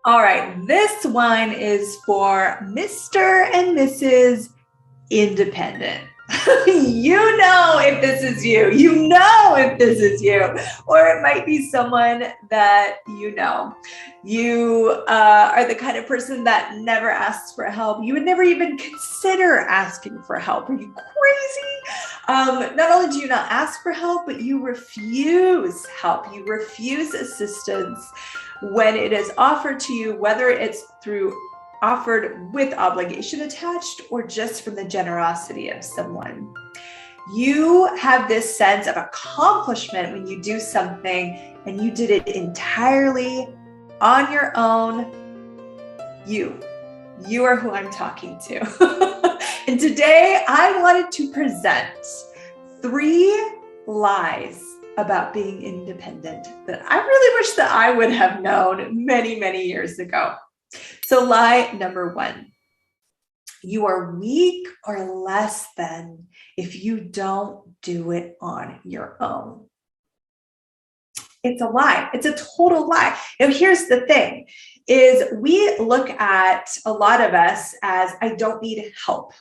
All right, this one is for Mr. and Mrs. Independent. You know if this is you. You know if this is you. Or it might be someone that you know. You are the kind of person that never asks for help. You would never even consider asking for help. Are you crazy? Not only do you not ask for help, but you refuse help. You refuse assistance when it is offered to you, whether it's through offered with obligation attached or just from the generosity of someone. You have this sense of accomplishment when you do something and you did it entirely on your own. You are who I'm talking to. And today I wanted to present 3 lies about being independent that I really wish that I would have known many, many years ago. So lie number 1, you are weak or less than if you don't do it on your own. It's a lie. It's a total lie. Now, here's the thing is we look at a lot of us as I don't need help.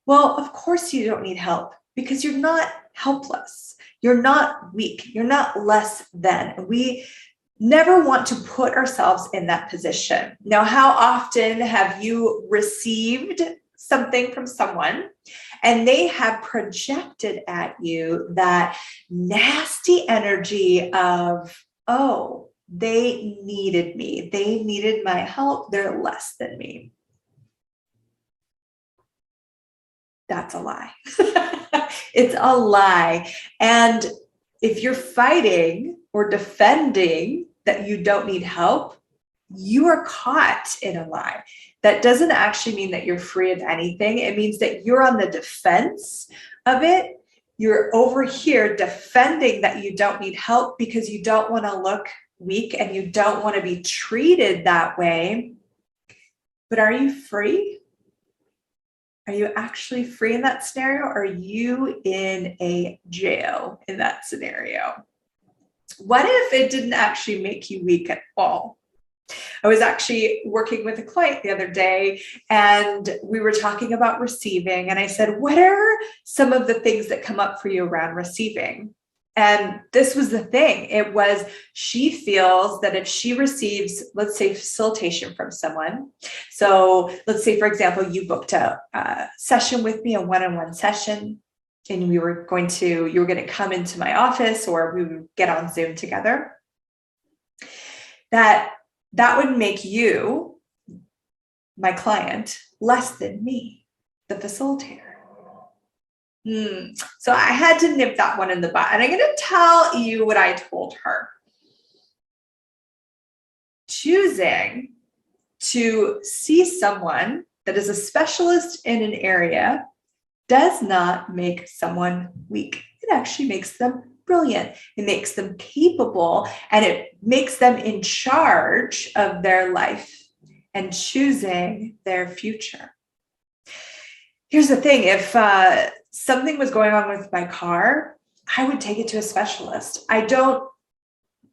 Well, of course you don't need help because you're not helpless. You're not weak. You're not less than. We never want to put ourselves in that position. Now, how often have you received something from someone and they have projected at you that nasty energy of, oh, they needed me. They needed my help. They're less than me. That's a lie. It's a lie. And if you're fighting or defending that you don't need help, you are caught in a lie. That doesn't actually mean that you're free of anything. It means that you're on the defense of it. You're over here defending that you don't need help because you don't want to look weak and you don't want to be treated that way. But are you free? Are you actually free in that scenario? Or are you in a jail in that scenario? What if it didn't actually make you weak at all? I was actually working with a client the other day and we were talking about receiving. And I said, what are some of the things that come up for you around receiving? And this was the thing. It was, she feels that if she receives, let's say, facilitation from someone. So let's say, for example, you booked a session with me, a one-on-one session, and you were going to come into my office or we would get on Zoom together. That would make you, my client, less than me, the facilitator. So I had to nip that one in the butt. And I'm going to tell you what I told her. Choosing to see someone that is a specialist in an area does not make someone weak. It actually makes them brilliant. It makes them capable and it makes them in charge of their life and choosing their future. Here's the thing. If something was going on with my car, I would take it to a specialist. I don't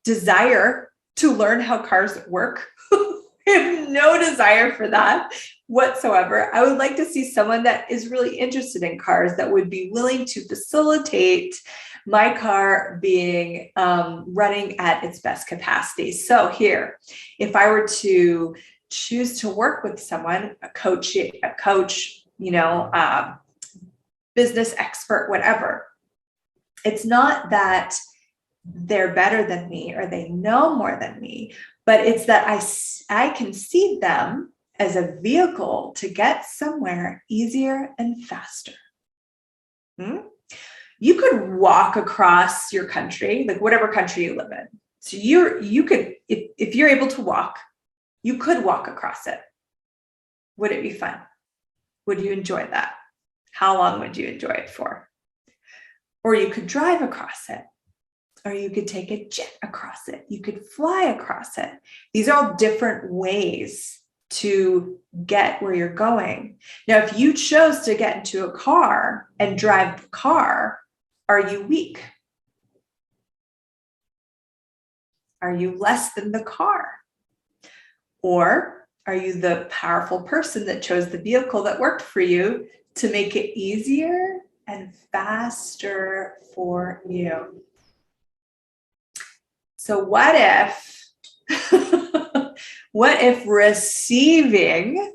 desire to learn how cars work. I have no desire for that whatsoever. I would like to see someone that is really interested in cars that would be willing to facilitate my car being running at its best capacity. So here, if I were to choose to work with someone, a coach, business expert, whatever, it's not that they're better than me or they know more than me, but it's that I can see them as a vehicle to get somewhere easier and faster. You could walk across your country, like whatever country you live in. So you could, if you're able to walk, you could walk across it. Would it be fun? Would you enjoy that? How long would you enjoy it for? Or you could drive across it. Or you could take a jet across it. You could fly across it. These are all different ways to get where you're going. Now, if you chose to get into a car and drive the car, are you weak? Are you less than the car? Or are you the powerful person that chose the vehicle that worked for you to make it easier and faster for you? So what if receiving,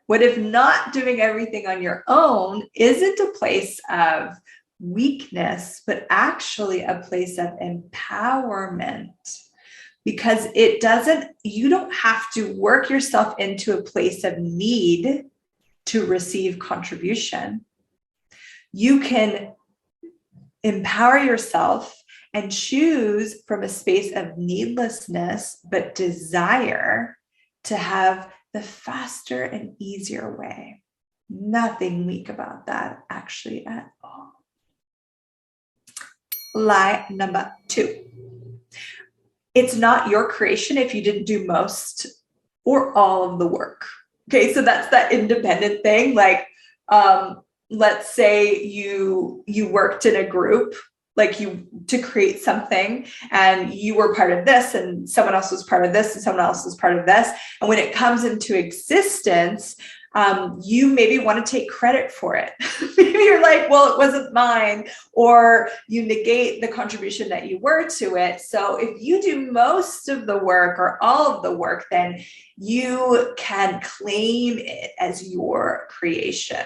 what if not doing everything on your own isn't a place of weakness, but actually a place of empowerment? Because you don't have to work yourself into a place of need to receive contribution. You can empower yourself and choose from a space of needlessness, but desire to have the faster and easier way. Nothing weak about that, actually, at all. Lie number 2. It's not your creation if you didn't do most or all of the work. Okay, so that's that independent thing. Like, let's say you worked in a group, like to create something, and you were part of this, and someone else was part of this, and someone else was part of this. And when it comes into existence, you maybe want to take credit for it. Maybe you're like, well, it wasn't mine, or you negate the contribution that you were to it. So if you do most of the work or all of the work, then you can claim it as your creation.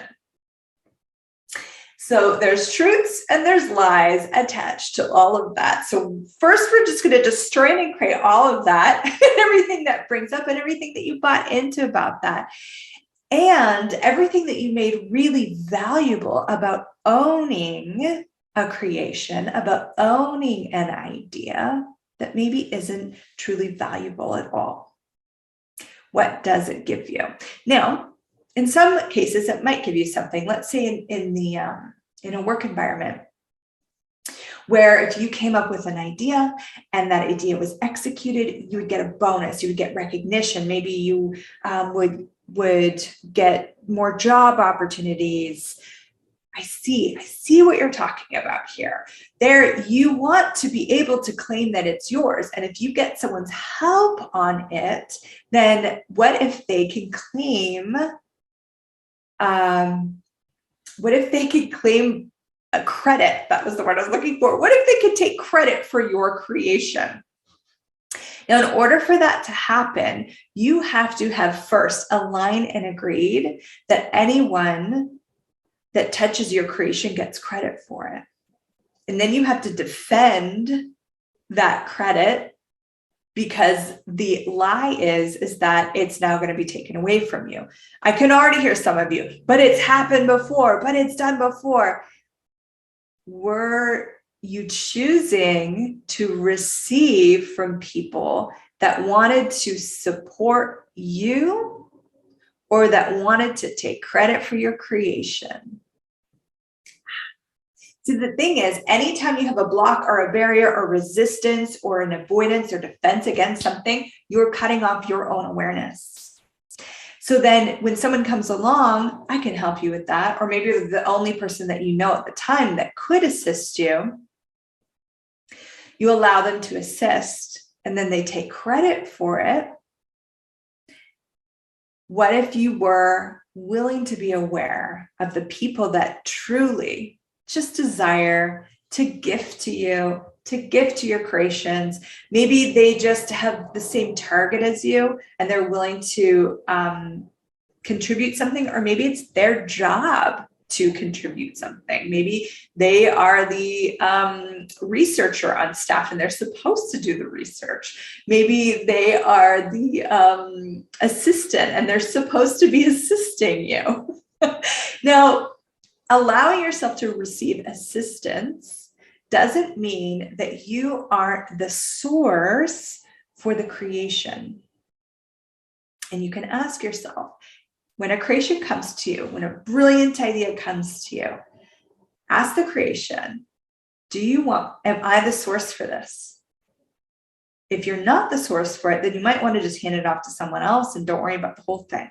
So there's truths and there's lies attached to all of that. So first, we're just going to destroy and create all of that and everything that brings up and everything that you bought into about that. And everything that you made really valuable about owning a creation, about owning an idea that maybe isn't truly valuable at all. What does it give you? Now, in some cases, it might give you something. Let's say in a work environment, where if you came up with an idea and that idea was executed, you would get a bonus, you would get recognition. Maybe you would get more job opportunities. I see what you're talking about here. There, you want to be able to claim that it's yours. And if you get someone's help on it, then what if they can claim, a credit? That was the word I was looking for. What if they could take credit for your creation? Now, in order for that to happen, you have to have first aligned and agreed that anyone that touches your creation gets credit for it. And then you have to defend that credit, because the lie is that it's now going to be taken away from you. I can already hear some of you, but it's happened before, but it's done before. Were you choosing to receive from people that wanted to support you or that wanted to take credit for your creation? See, the thing is, anytime you have a block or a barrier or resistance or an avoidance or defense against something, you're cutting off your own awareness. So then when someone comes along, I can help you with that. Or maybe you're the only person that you know at the time that could assist you. You allow them to assist, and then they take credit for it. What if you were willing to be aware of the people that truly just desire to gift to you, to gift to your creations? Maybe they just have the same target as you and they're willing to contribute something, or maybe it's their job to contribute something. Maybe they are the researcher on staff and they're supposed to do the research. Maybe they are the assistant and they're supposed to be assisting you. Now, allowing yourself to receive assistance doesn't mean that you are the source for the creation. And you can ask yourself, when a creation comes to you, when a brilliant idea comes to you, ask the creation, am I the source for this? If you're not the source for it, then you might want to just hand it off to someone else and don't worry about the whole thing.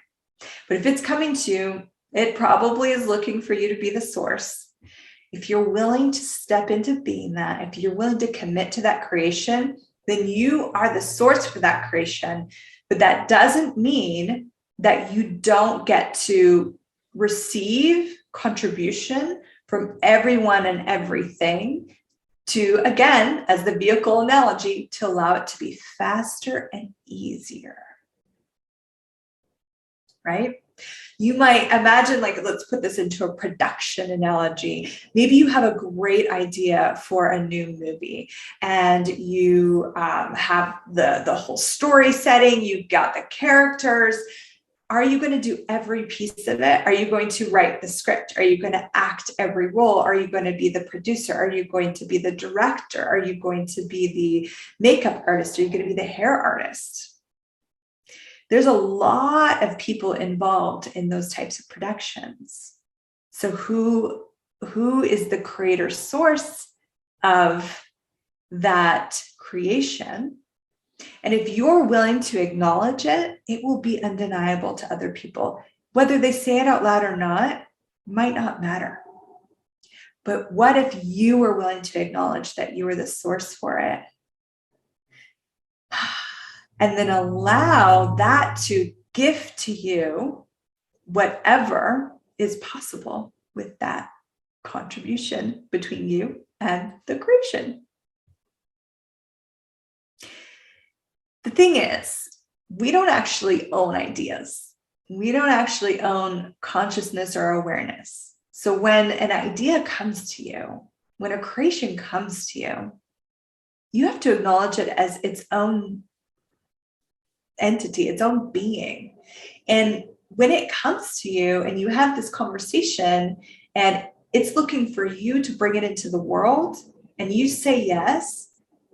But if it's coming to you, it probably is looking for you to be the source. If you're willing to step into being that, if you're willing to commit to that creation, then you are the source for that creation. But that doesn't mean that you don't get to receive contribution from everyone and everything to, again, as the vehicle analogy, to allow it to be faster and easier, right? You might imagine, like, let's put this into a production analogy. Maybe you have a great idea for a new movie and you have the whole story setting, you've got the characters. Are you going to do every piece of it? Are you going to write the script? Are you going to act every role? Are you going to be the producer? Are you going to be the director? Are you going to be the makeup artist? Are you going to be the hair artist? There's a lot of people involved in those types of productions. So who is the creator source of that creation? And if you're willing to acknowledge it, it will be undeniable to other people. Whether they say it out loud or not, might not matter. But what if you were willing to acknowledge that you were the source for it? And then allow that to gift to you whatever is possible with that contribution between you and the creation. The thing is, we don't actually own ideas. We don't actually own consciousness or awareness. So when an idea comes to you, when a creation comes to you, you have to acknowledge it as its own entity, its own being. And when it comes to you and you have this conversation and it's looking for you to bring it into the world and you say yes,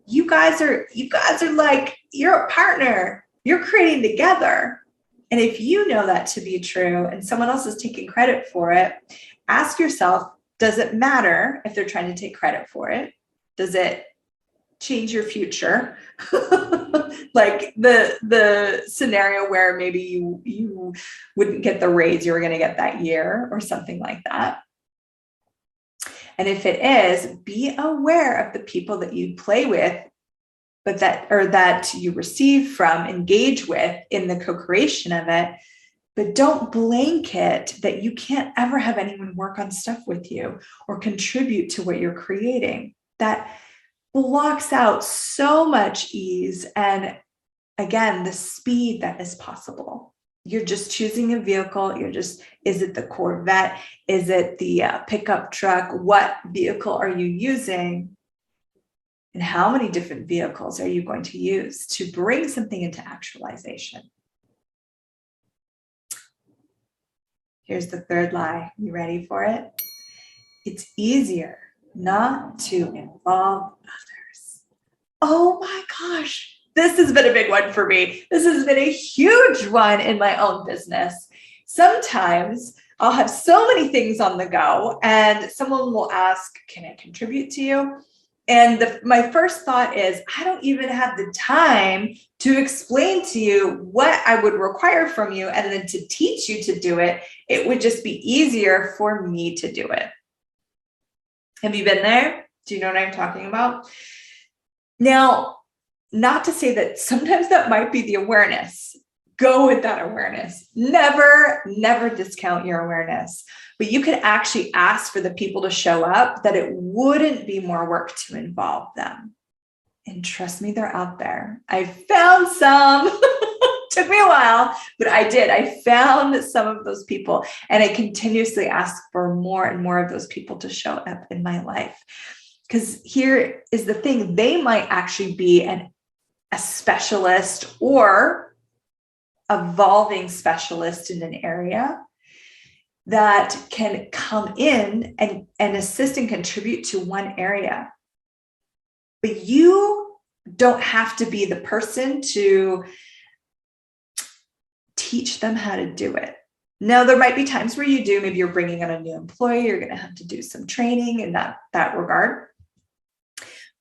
you guys are like, you're a partner, you're creating together. And if you know that to be true and someone else is taking credit for it, ask yourself, does it matter if they're trying to take credit for it? Does it change your future? Like the scenario where maybe you wouldn't get the raise you were going to get that year or something like that. And if it is, be aware of the people that you play with, but that you receive from, engage with in the co-creation of it. But don't blanket that you can't ever have anyone work on stuff with you or contribute to what you're creating. That blocks out so much ease and, again, the speed that is possible. You're just choosing a vehicle. Is it the Corvette? Is it the pickup truck? What vehicle are you using? And how many different vehicles are you going to use to bring something into actualization? Here's the third lie. You ready for it? It's easier not to involve others. Oh my gosh. This has been a big one for me. This has been a huge one in my own business. Sometimes I'll have so many things on the go and someone will ask, can I contribute to you? And my first thought is, I don't even have the time to explain to you what I would require from you and then to teach you to do it. It would just be easier for me to do it. Have you been there? Do you know what I'm talking about? Now, not to say that sometimes that might be the awareness. Go with that awareness. Never discount your awareness. But you could actually ask for the people to show up, that it wouldn't be more work to involve them. And trust me, they're out there. I found some. Took me a while, but I did. I found some of those people, and I continuously ask for more and more of those people to show up in my life. Because here is the thing. They might actually be a specialist or evolving specialist in an area that can come in and assist and contribute to one area. But you don't have to be the person to teach them how to do it. Now, there might be times where you do. Maybe you're bringing on a new employee. You're going to have to do some training in that regard.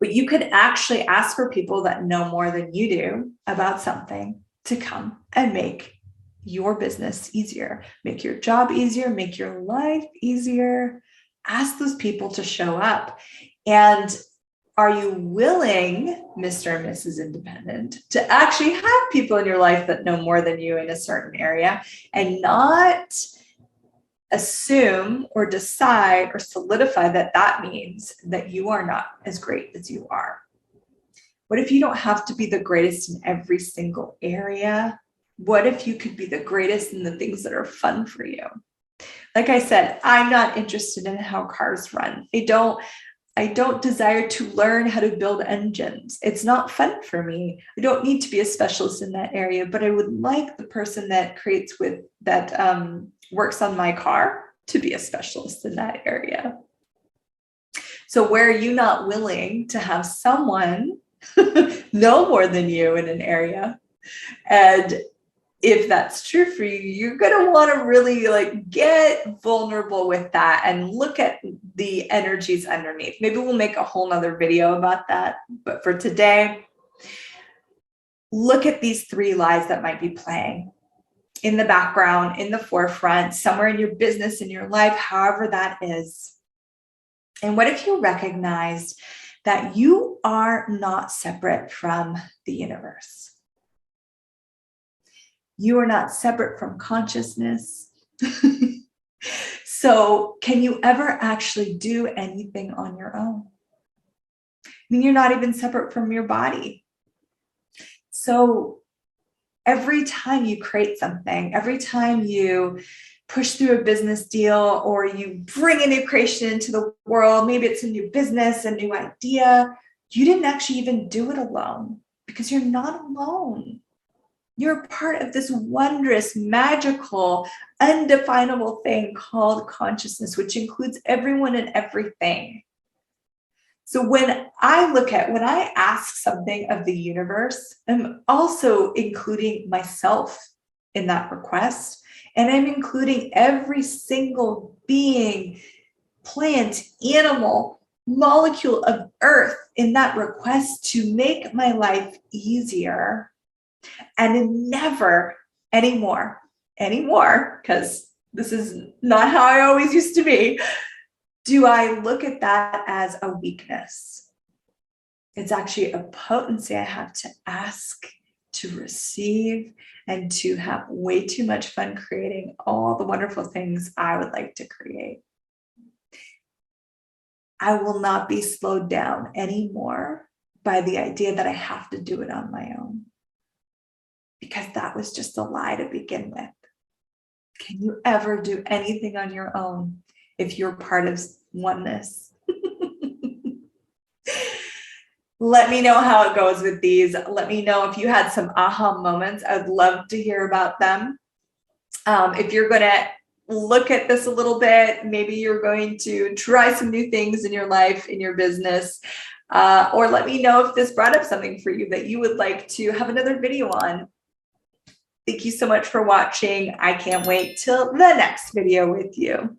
But you could actually ask for people that know more than you do about something to come and make your business easier, make your job easier, make your life easier. Ask those people to show up. And are you willing, Mr. and Mrs. Independent, to actually have people in your life that know more than you in a certain area and not assume or decide or solidify that that means that you are not as great as you are? What if you don't have to be the greatest in every single area? What if you could be the greatest in the things that are fun for you? Like I said, I'm not interested in how cars run. I don't desire to learn how to build engines. It's not fun for me. I don't need to be a specialist in that area, but I would like the person that works on my car to be a specialist in that area. So where are you not willing to have someone know more than you in an area? And if that's true for you, you're going to want to really get vulnerable with that and look at the energies underneath. Maybe we'll make a whole nother video about that. But for today, look at these 3 lies that might be playing in the background, in the forefront, somewhere in your business, in your life, however that is. And what if you recognized that you are not separate from the universe? You are not separate from consciousness. So can you ever actually do anything on your own? I mean, you're not even separate from your body. So every time you create something, every time you push through a business deal or you bring a new creation into the world, maybe it's a new business, a new idea, you didn't actually even do it alone because you're not alone. You're part of this wondrous, magical, undefinable thing called consciousness, which includes everyone and everything. So when I ask something of the universe, I'm also including myself in that request. And I'm including every single being, plant, animal, molecule of earth in that request to make my life easier. And never anymore, because this is not how I always used to be, do I look at that as a weakness. It's actually a potency I have to ask, to receive, and to have way too much fun creating all the wonderful things I would like to create. I will not be slowed down anymore by the idea that I have to do it on my own. Because that was just a lie to begin with. Can you ever do anything on your own if you're part of oneness? Let me know how it goes with these. Let me know if you had some aha moments. I'd love to hear about them. If you're going to look at this a little bit, maybe you're going to try some new things in your life, in your business, or let me know if this brought up something for you that you would like to have another video on. Thank you so much for watching. I can't wait till the next video with you.